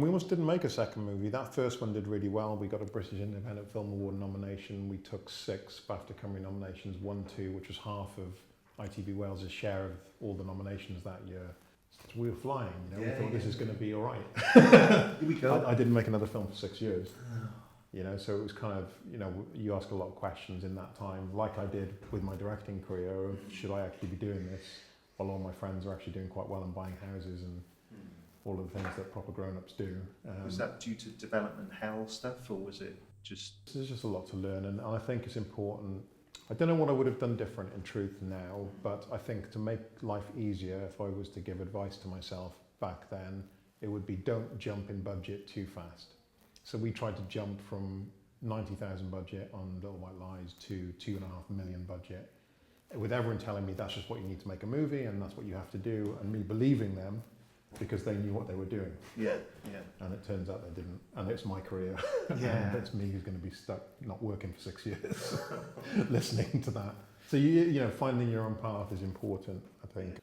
We almost didn't make a second movie. That first one did really well. We got a British Independent Film Award nomination. We took 6 BAFTA Cymru nominations, won 2, which was half of ITV Wales' share of all the nominations that year. So we were flying, you know. We thought this is going to be all right. Here we go. I didn't make another film for 6 years. You know, so it was kind of, you know, you ask a lot of questions in that time, like I did with my directing career, of should I actually be doing this while all my friends are actually doing quite well and buying houses and all of the things that proper grown-ups do. Was that due to development hell stuff, or was it just... There's just a lot to learn, and I think it's important. I don't know what I would have done different in truth now, but I think to make life easier, if I was to give advice to myself back then, it would be don't jump in budget too fast. So we tried to jump from 90,000 budget on Little White Lies to 2.5 million budget, with everyone telling me that's just what you need to make a movie and that's what you have to do, and me believing them because they knew what they were doing. Yeah. And it turns out they didn't, and it's my career. Yeah. And it's me who's going to be stuck not working for 6 years listening to that. So you know, finding your own path is important, I think.